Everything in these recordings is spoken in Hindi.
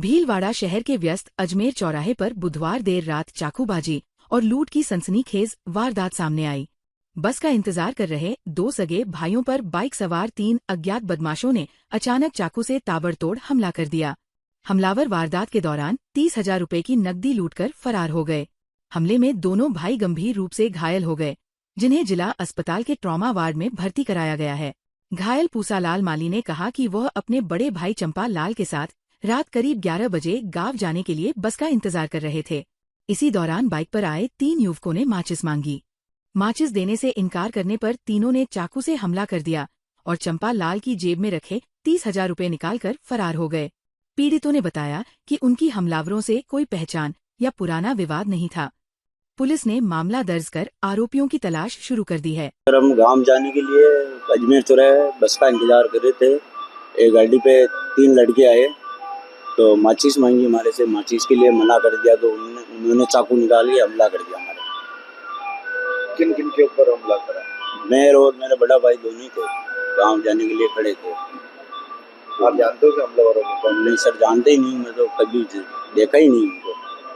भीलवाड़ा शहर के व्यस्त अजमेर चौराहे पर बुधवार देर रात चाकूबाजी और लूट की सनसनीखेज वारदात सामने आई। बस का इंतजार कर रहे दो सगे भाइयों पर बाइक सवार 3 अज्ञात बदमाशों ने अचानक चाकू से ताबड़तोड़ हमला कर दिया। हमलावर वारदात के दौरान 30,000 रुपए की नकदी लूटकर फरार हो गए। हमले में दोनों भाई गंभीर रूप से घायल हो गए, जिन्हें जिला अस्पताल के ट्रॉमा वार्ड में भर्ती कराया गया है। घायल पूसालाल माली ने कहा कि वह अपने बड़े भाई चंपा लाल के साथ रात करीब 11 बजे गांव जाने के लिए बस का इंतजार कर रहे थे। इसी दौरान बाइक पर आए 3 युवकों ने माचिस मांगी। माचिस देने से इनकार करने पर तीनों ने चाकू से हमला कर दिया और चंपा लाल की जेब में रखे 30,000 रुपए निकालकर फरार हो गए। पीड़ितों ने बताया कि उनकी हमलावरों से कोई पहचान या पुराना विवाद नहीं था। पुलिस ने मामला दर्ज कर आरोपियों की तलाश शुरू कर दी है। हम गांव जाने के लिए अजमेर चौराहे बस का इंतजार कर रहे थे। एक गाड़ी पे 3 लड़के आए तो माचिस मांगी हमारे से। माचिस के लिए मना कर दिया तो उन्होंने चाकू निकाल के हमला कर दिया हमारे। किन किन के ऊपर हमला करा? मैं और मेरा बड़ा भाई दोनों ही थे, गांव जाने के लिए खड़े थे। आप जानते हो कि हमलावरों को? नहीं सर, जानते ही नहीं, मैं तो कभी देखा ही नहीं उनको।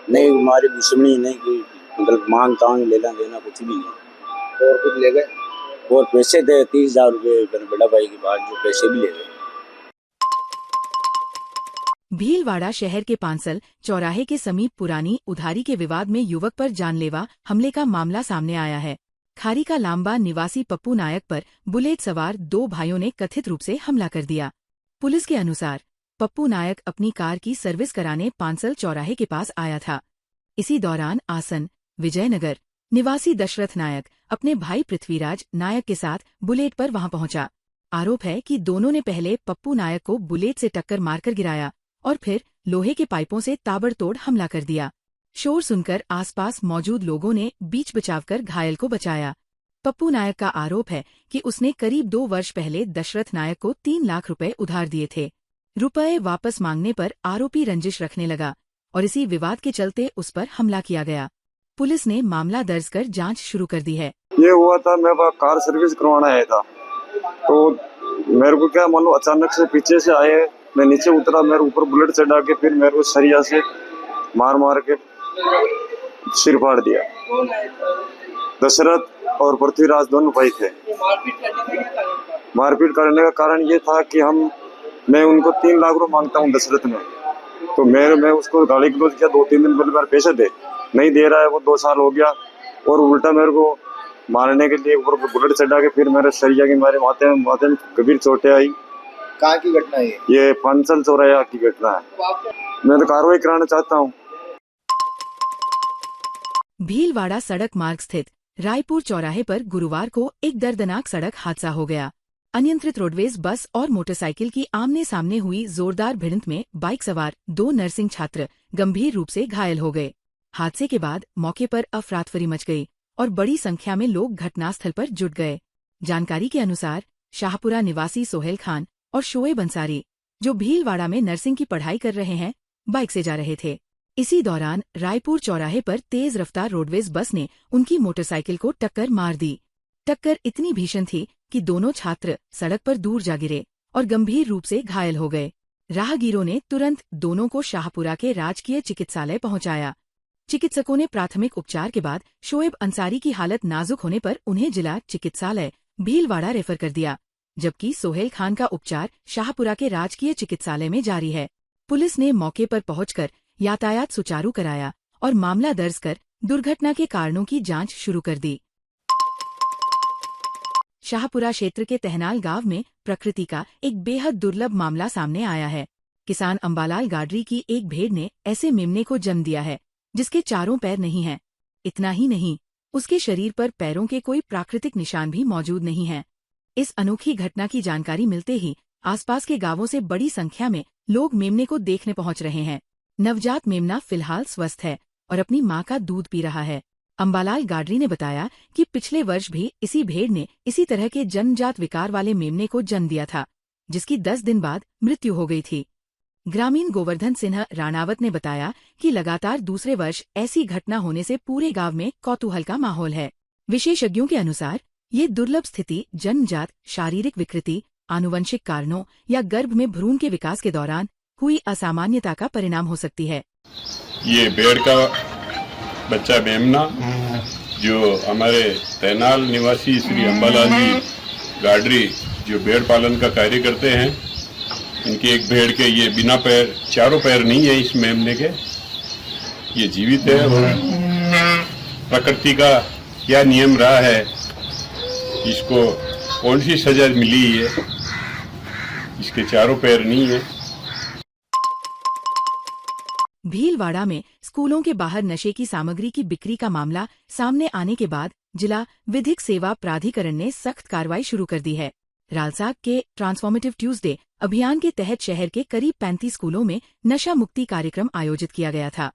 नहीं हमारी दुश्मनी नहीं, कोई मतलब मांग तांग लेना देना कुछ भी नहीं। और कुछ ले गए? और पैसे थे 30,000 रुपये मेरे बड़ा भाई के पास, जो पैसे भी ले गए। भीलवाड़ा शहर के पांसल चौराहे के समीप पुरानी उधारी के विवाद में युवक पर जानलेवा हमले का मामला सामने आया है। खारी का लांबा निवासी पप्पू नायक पर बुलेट सवार 2 भाइयों ने कथित रूप से हमला कर दिया। पुलिस के अनुसार पप्पू नायक अपनी कार की सर्विस कराने पांसल चौराहे के पास आया था। इसी दौरान आसन विजयनगर निवासी दशरथ नायक अपने भाई पृथ्वीराज नायक के साथ बुलेट पर वहां पहुंचा। आरोप है कि दोनों ने पहले पप्पू नायक को बुलेट से टक्कर मारकर गिराया और फिर लोहे के पाइपों से ताबड़तोड़ हमला कर दिया। शोर सुनकर आसपास मौजूद लोगों ने बीच बचाव कर घायल को बचाया। पप्पू नायक का आरोप है कि उसने करीब 2 वर्ष पहले दशरथ नायक को 3 लाख रुपए उधार दिए थे। रुपए वापस मांगने पर आरोपी रंजिश रखने लगा और इसी विवाद के चलते उस पर हमला किया गया। पुलिस ने मामला दर्ज कर जांच शुरू कर दी है। ये हुआ था, मैं कार सर्विस करवाना आया था तो मेरे को क्या मालूम, अचानक से पीछे से आए। मैं नीचे उतरा, मेरे ऊपर बुलेट चढ़ा के फिर मेरे को सरिया से मार के सिर फाड़ दिया। दशरथ और पृथ्वीराज दोनों भाई थे। मारपीट करने का कारण ये था कि मैं उनको 3 लाख रुपए मांगता हूँ दशरथ में, तो मैं उसको गाली गलौज किया। 2-3 दिन पहले मेरे पैसे दे, नहीं दे रहा है वो, 2 साल हो गया। और उल्टा मेरे को मारने के लिए ऊपर बुलेट चढ़ा के फिर मेरे सरिया की मारे माथे में गंभीर चोटें आई। कहाँ की घटना है ये पांसल चौराहा की घटना है। मैं तो कार्रवाई कराना चाहता हूँ। भीलवाड़ा सड़क मार्ग स्थित रायपुर चौराहे पर गुरुवार को एक दर्दनाक सड़क हादसा हो गया। अनियंत्रित रोडवेज बस और मोटरसाइकिल की आमने सामने हुई जोरदार भिड़ंत में बाइक सवार 2 नर्सिंग छात्र गंभीर रूप से घायल हो गए। हादसे के बाद मौके पर अफरातफरी मच गई और बड़ी संख्या में लोग घटनास्थल पर जुट गए। जानकारी के अनुसार शाहपुरा निवासी सोहेल खान और शोएब अंसारी, जो भीलवाड़ा में नर्सिंग की पढ़ाई कर रहे हैं, बाइक से जा रहे थे। इसी दौरान रायपुर चौराहे पर तेज रफ्तार रोडवेज बस ने उनकी मोटरसाइकिल को टक्कर मार दी। टक्कर इतनी भीषण थी कि दोनों छात्र सड़क पर दूर जा गिरे और गंभीर रूप से घायल हो गए। राहगीरों ने तुरंत दोनों को शाहपुरा के राजकीय चिकित्सालय पहुंचाया। चिकित्सकों ने प्राथमिक उपचार के बाद शोएब अंसारी की हालत नाजुक होने पर उन्हें जिला चिकित्सालय भीलवाड़ा रेफर कर दिया, जबकि सोहेल खान का उपचार शाहपुरा के राजकीय चिकित्सालय में जारी है। पुलिस ने मौके पर पहुंचकर यातायात सुचारू कराया और मामला दर्ज कर दुर्घटना के कारणों की जांच शुरू कर दी। शाहपुरा क्षेत्र के तहनाल गांव में प्रकृति का एक बेहद दुर्लभ मामला सामने आया है। किसान अंबालाल गाडरी की एक भेड़ ने ऐसे मेमने को जन्म दिया है जिसके 4 पैर नहीं हैं। इतना ही नहीं, उसके शरीर पर पैरों के कोई प्राकृतिक निशान भी मौजूद नहीं हैं। इस अनोखी घटना की जानकारी मिलते ही आसपास के गांवों से बड़ी संख्या में लोग मेमने को देखने पहुंच रहे हैं। नवजात मेमना फिलहाल स्वस्थ है और अपनी मां का दूध पी रहा है। अंबालाल गाडरी ने बताया कि पिछले वर्ष भी इसी भेड़ ने इसी तरह के जन्मजात विकार वाले मेमने को जन्म दिया था, जिसकी 10 दिन बाद मृत्यु हो गई थी। ग्रामीण गोवर्धन सिन्हा राणावत ने बताया कि लगातार दूसरे वर्ष ऐसी घटना होने से पूरे गांव में कौतूहल का माहौल है। विशेषज्ञों के अनुसार ये दुर्लभ स्थिति जन्मजात शारीरिक विकृति, आनुवंशिक कारणों या गर्भ में भ्रूण के विकास के दौरान हुई असामान्यता का परिणाम हो सकती है। ये बेड़ का बच्चा मेमना जो हमारे तैनाल निवासी श्री अंबालाल जी गाडरी जो भेड़ पालन का कार्य करते हैं, इनके एक भेड़ के ये बिना पैर, चारों पैर नहीं है इस मेमने के, ये जीवित है और प्रकृति का क्या नियम रहा है, इसको कौन सी सजा मिली है, इसके चारों पैर नहीं है। भीलवाड़ा में स्कूलों के बाहर नशे की सामग्री की बिक्री का मामला सामने आने के बाद जिला विधिक सेवा प्राधिकरण ने सख्त कार्रवाई शुरू कर दी है। रालसाग के ट्रांसफॉर्मेटिव ट्यूसडे अभियान के तहत शहर के करीब 35 स्कूलों में नशा मुक्ति कार्यक्रम आयोजित किया गया था।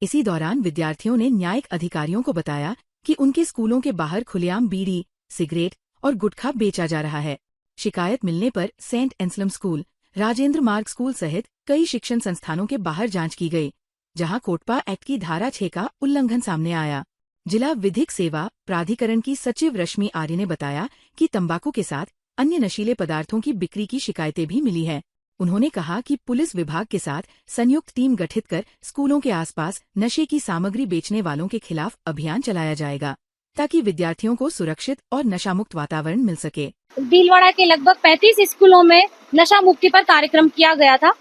इसी दौरान विद्यार्थियों ने न्यायिक अधिकारियों को बताया कि उनके स्कूलों के बाहर खुलेआम बीड़ी, सिगरेट और गुटखा बेचा जा रहा है। शिकायत मिलने पर सेंट एंसलम स्कूल, राजेंद्र मार्ग स्कूल सहित कई शिक्षण संस्थानों के बाहर जांच की गई, जहां कोटपा एक्ट की धारा 6 का उल्लंघन सामने आया। जिला विधिक सेवा प्राधिकरण की सचिव रश्मि आर्य ने बताया कि तंबाकू के साथ अन्य नशीले पदार्थों की बिक्री की शिकायतें भी मिली है। उन्होंने कहा कि पुलिस विभाग के साथ संयुक्त टीम गठित कर स्कूलों के आसपास नशे की सामग्री बेचने वालों के खिलाफ अभियान चलाया जाएगा, ताकि विद्यार्थियों को सुरक्षित और नशामुक्त वातावरण मिल सके। भीलवाड़ा के लगभग 35 स्कूलों में नशा मुक्ति पर कार्यक्रम किया गया था।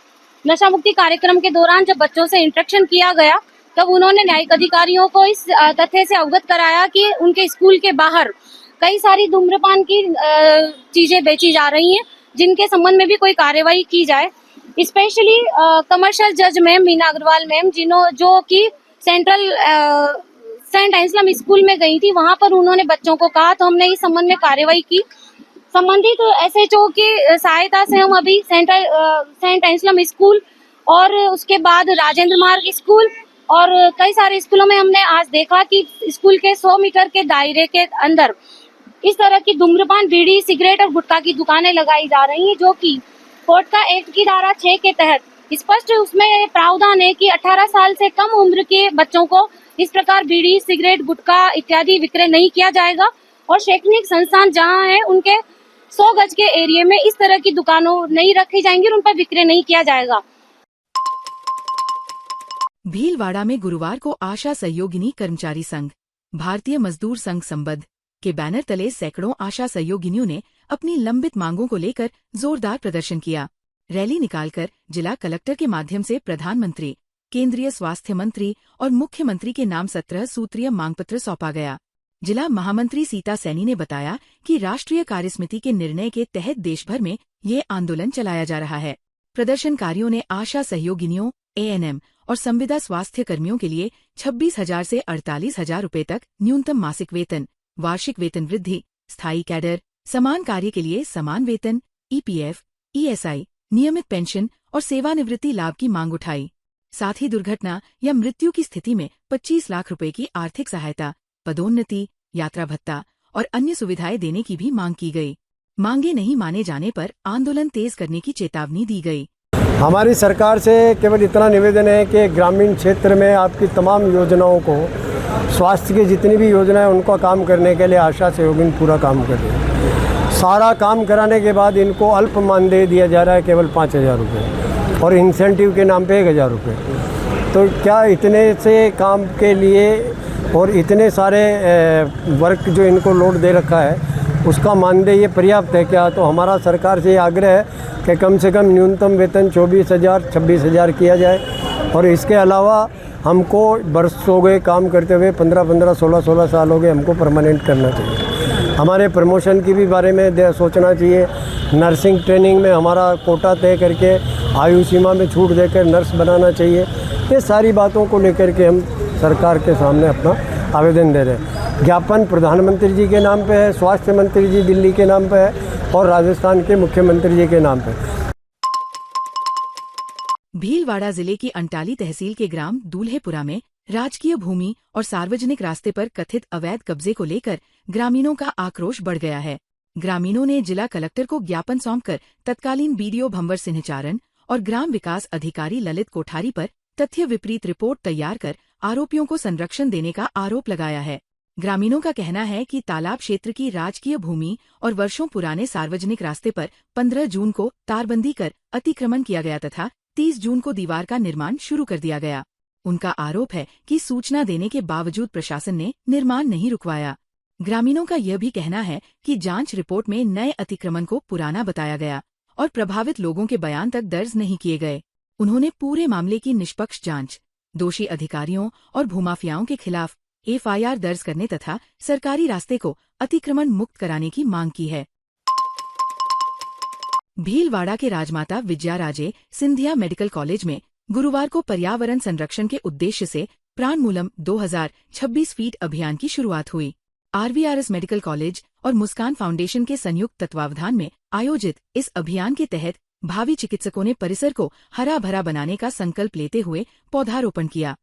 नशा मुक्ति कार्यक्रम के दौरान जब बच्चों से इंस्ट्रक्शन किया गया, तब उन्होंने न्यायिक अधिकारियों को इस तथ्य से अवगत कराया कि उनके स्कूल के बाहर कई सारी धूम्रपान की चीजें बेची जा रही हैं, जिनके संबंध में भी कोई कार्यवाही की जाए। स्पेशली कमर्शियल जज मैम मीना अग्रवाल मैम, जो कि सेंट एंसलम स्कूल में गई थी, वहां पर उन्होंने बच्चों को कहा, तो हमने इस संबंध में कार्यवाही की। संबंधित SHO की सहायता से हम अभी सेंट एंसलम स्कूल और उसके बाद राजेंद्र मार्ग स्कूल और कई सारे स्कूलों में हमने आज देखा कि स्कूल के 100 मीटर के दायरे के अंदर इस तरह की धूम्रपान, बीड़ी, सिगरेट और गुटखा की दुकानें लगाई जा रही हैं, जो कि कोटका एक्ट की धारा 6 के तहत स्पष्ट उसमें प्रावधान है कि 18 साल से कम उम्र के बच्चों को इस प्रकार बीड़ी, सिगरेट, गुटखा इत्यादि विक्रय नहीं किया जाएगा और शैक्षणिक संस्थान जहां है उनके 100 गज के एरिया में इस तरह की दुकानों नहीं रखी जाएंगी और उन पर विक्रय नहीं किया जाएगा। भीलवाड़ा में गुरुवार को आशा सहयोगिनी कर्मचारी संघ, भारतीय मजदूर संघ संबद्ध के बैनर तले सैकड़ों आशा सहयोगिनियों ने अपनी लंबित मांगों को लेकर जोरदार प्रदर्शन किया। रैली निकालकर जिला कलेक्टर के माध्यम से प्रधानमंत्री, केंद्रीय स्वास्थ्य मंत्री और मुख्यमंत्री के नाम 17 सूत्रीय मांगपत्र सौंपा गया। जिला महामंत्री सीता सैनी ने बताया कि राष्ट्रीय कार्यसमिति के निर्णय के तहत देश भर में ये आंदोलन चलाया जा रहा है। प्रदर्शनकारियों ने आशा सहयोगिनियों, ANM और संविदा स्वास्थ्य कर्मियों के लिए 26,000 से 48,000 रुपए तक न्यूनतम मासिक वेतन, वार्षिक वेतन वृद्धि, स्थायी कैडर, समान कार्य के लिए समान वेतन, EPF, ESI, नियमित पेंशन और सेवानिवृत्ति लाभ की मांग उठाई। साथ ही दुर्घटना या मृत्यु की स्थिति में 25 लाख रुपए की आर्थिक सहायता, पदोन्नति, यात्रा भत्ता और अन्य सुविधाएं देने की भी मांग की गई। मांगे नहीं माने जाने पर आंदोलन तेज करने की चेतावनी दी गई। हमारी सरकार से केवल इतना निवेदन है कि ग्रामीण क्षेत्र में आपकी तमाम योजनाओं को, स्वास्थ्य की जितनी भी योजनाएं उनका काम करने के लिए आशा सहयोगिनी पूरा काम कर रही है। सारा काम कराने के बाद इनको अल्प मानदेय दिया जा रहा है केवल 5,000 रुपये और इंसेंटिव के नाम पे 1,000 रुपये। तो क्या इतने से काम के लिए और इतने सारे वर्क जो इनको लोड दे रखा है उसका मानदेय ये पर्याप्त है क्या? तो हमारा सरकार से ये आग्रह है कि कम से कम न्यूनतम वेतन 24,000 26,000 किया जाए और इसके अलावा हमको वर्ष हो गए काम करते हुए, 15-15 16-16 साल हो गए, हमको परमानेंट करना चाहिए। हमारे प्रमोशन की भी बारे में सोचना चाहिए। नर्सिंग ट्रेनिंग में हमारा कोटा तय करके आयु सीमा में छूट देकर नर्स बनाना चाहिए। ये सारी बातों को लेकर के हम सरकार के सामने अपना आवेदन दे रहे हैं। ज्ञापन प्रधानमंत्री जी के नाम पे है, स्वास्थ्य मंत्री जी दिल्ली के नाम पे है और राजस्थान के मुख्यमंत्री जी के नाम पे। भीलवाड़ा जिले की अंटाली तहसील के ग्राम दूल्हेपुरा में राजकीय भूमि और सार्वजनिक रास्ते पर कथित अवैध कब्जे को लेकर ग्रामीणों का आक्रोश बढ़ गया है। ग्रामीणों ने जिला कलेक्टर को ज्ञापन सौंपकर तत्कालीन BDO भंवर सिंहचारण और ग्राम विकास अधिकारी ललित कोठारी पर तथ्य विपरीत रिपोर्ट तैयार कर आरोपियों को संरक्षण देने का आरोप लगाया है। ग्रामीणों का कहना है कि तालाब क्षेत्र की राजकीय भूमि और वर्षों पुराने सार्वजनिक रास्ते पर 15 जून को तारबंदी कर अतिक्रमण किया गया तथा 30 जून को दीवार का निर्माण शुरू कर दिया गया। उनका आरोप है कि सूचना देने के बावजूद प्रशासन ने निर्माण नहीं रुकवाया। ग्रामीणों का यह भी कहना है कि जांच रिपोर्ट में नए अतिक्रमण को पुराना बताया गया और प्रभावित लोगों के बयान तक दर्ज नहीं किए गए। उन्होंने पूरे मामले की निष्पक्ष जांच, दोषी अधिकारियों और भूमाफियाओं के खिलाफ FIR दर्ज करने तथा सरकारी रास्ते को अतिक्रमण मुक्त कराने की मांग की है। भीलवाड़ा के राजमाता विजयाराजे सिंधिया मेडिकल कॉलेज में गुरुवार को पर्यावरण संरक्षण के उद्देश्य से प्राणमूलम 2026 फीट अभियान की शुरुआत हुई। RVRS मेडिकल कॉलेज और मुस्कान फाउंडेशन के संयुक्त तत्वावधान में आयोजित इस अभियान के तहत भावी चिकित्सकों ने परिसर को हरा भरा बनाने का संकल्प लेते हुए पौधारोपण किया।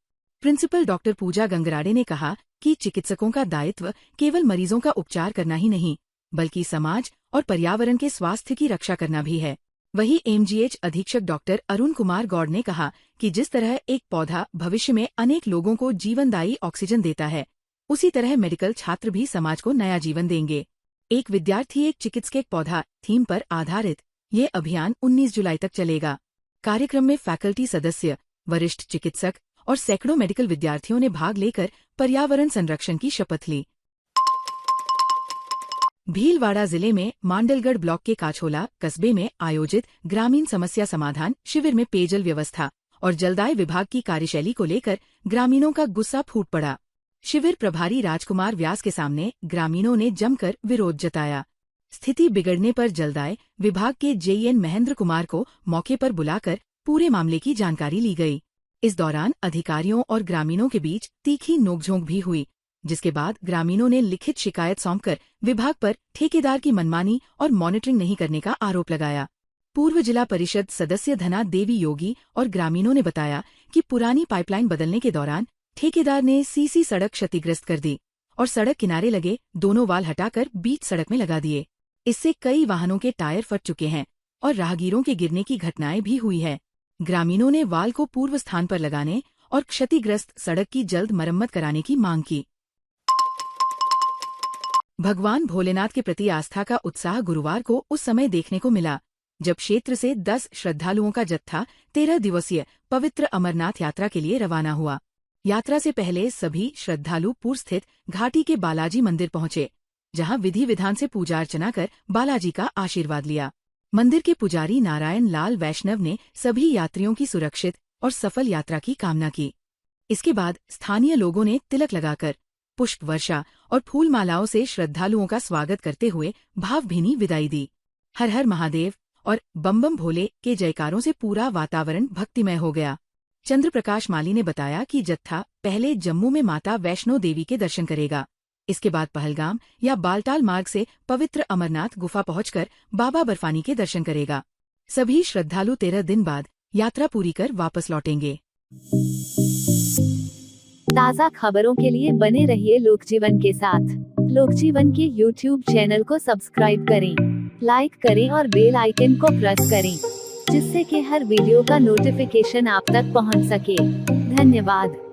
प्रिंसिपल डॉक्टर पूजा गंगराड़े ने कहा कि चिकित्सकों का दायित्व केवल मरीजों का उपचार करना ही नहीं, बल्कि समाज और पर्यावरण के स्वास्थ्य की रक्षा करना भी है। वहीं MGH अधीक्षक डॉक्टर अरुण कुमार गौड़ ने कहा कि जिस तरह एक पौधा भविष्य में अनेक लोगों को जीवनदायी ऑक्सीजन देता है, उसी तरह मेडिकल छात्र भी समाज को नया जीवन देंगे। एक विद्यार्थी एक चिकित्सक पौधा थीम पर आधारित ये अभियान 19 जुलाई तक चलेगा। कार्यक्रम में फैकल्टी सदस्य, वरिष्ठ चिकित्सक और सैकड़ों मेडिकल विद्यार्थियों ने भाग लेकर पर्यावरण संरक्षण की शपथ ली। भीलवाड़ा जिले में मांडलगढ़ ब्लॉक के काछोला कस्बे में आयोजित ग्रामीण समस्या समाधान शिविर में पेयजल व्यवस्था और जलदाय विभाग की कार्यशैली को लेकर ग्रामीणों का गुस्सा फूट पड़ा। शिविर प्रभारी राजकुमार व्यास के सामने ग्रामीणों ने जमकर विरोध जताया। स्थिति बिगड़ने पर जलदाय विभाग के JN महेंद्र कुमार को मौके पर बुलाकर पूरे मामले की जानकारी ली गई। इस दौरान अधिकारियों और ग्रामीणों के बीच तीखी नोकझोंक भी हुई, जिसके बाद ग्रामीणों ने लिखित शिकायत सौंपकर विभाग पर ठेकेदार की मनमानी और मॉनिटरिंग नहीं करने का आरोप लगाया। पूर्व जिला परिषद सदस्य धना देवी योगी और ग्रामीणों ने बताया कि पुरानी पाइपलाइन बदलने के दौरान ठेकेदार ने CC सड़क क्षतिग्रस्त कर दी और सड़क किनारे लगे दोनों वाल हटाकर बीच सड़क में लगा दिए। इससे कई वाहनों के टायर फट चुके हैं और राहगीरों के गिरने की घटनाएं भी हुई है। ग्रामीणों ने वाल को पूर्व स्थान पर लगाने और क्षतिग्रस्त सड़क की जल्द मरम्मत कराने की मांग की। भगवान भोलेनाथ के प्रति आस्था का उत्साह गुरुवार को उस समय देखने को मिला जब क्षेत्र से 10 श्रद्धालुओं का जत्था 13 दिवसीय पवित्र अमरनाथ यात्रा के लिए रवाना हुआ। यात्रा से पहले सभी श्रद्धालु पूर्व स्थित घाटी के बालाजी मंदिर पहुंचे, जहां विधि विधान से पूजा अर्चना कर बालाजी का आशीर्वाद लिया। मंदिर के पुजारी नारायण लाल वैष्णव ने सभी यात्रियों की सुरक्षित और सफल यात्रा की कामना की। इसके बाद स्थानीय लोगों ने तिलक लगाकर पुष्प वर्षा और फूल मालाओं से श्रद्धालुओं का स्वागत करते हुए भावभीनी विदाई दी। हर हर महादेव और बम बम भोले के जयकारों से पूरा वातावरण भक्तिमय हो गया। चंद्र प्रकाश माली ने बताया कि जत्था पहले जम्मू में माता वैष्णो देवी के दर्शन करेगा। इसके बाद पहलगाम या बालटाल मार्ग से पवित्र अमरनाथ गुफा पहुंचकर बाबा बर्फानी के दर्शन करेगा। सभी श्रद्धालु 13 दिन बाद यात्रा पूरी कर वापस लौटेंगे। ताज़ा खबरों के लिए बने रहिए लोकजीवन के साथ। लोकजीवन के YouTube चैनल को सब्सक्राइब करें, लाइक करें और बेल आइकन को प्रेस करें, जिससे कि हर वीडियो का नोटिफिकेशन आप तक पहुंच सके। धन्यवाद।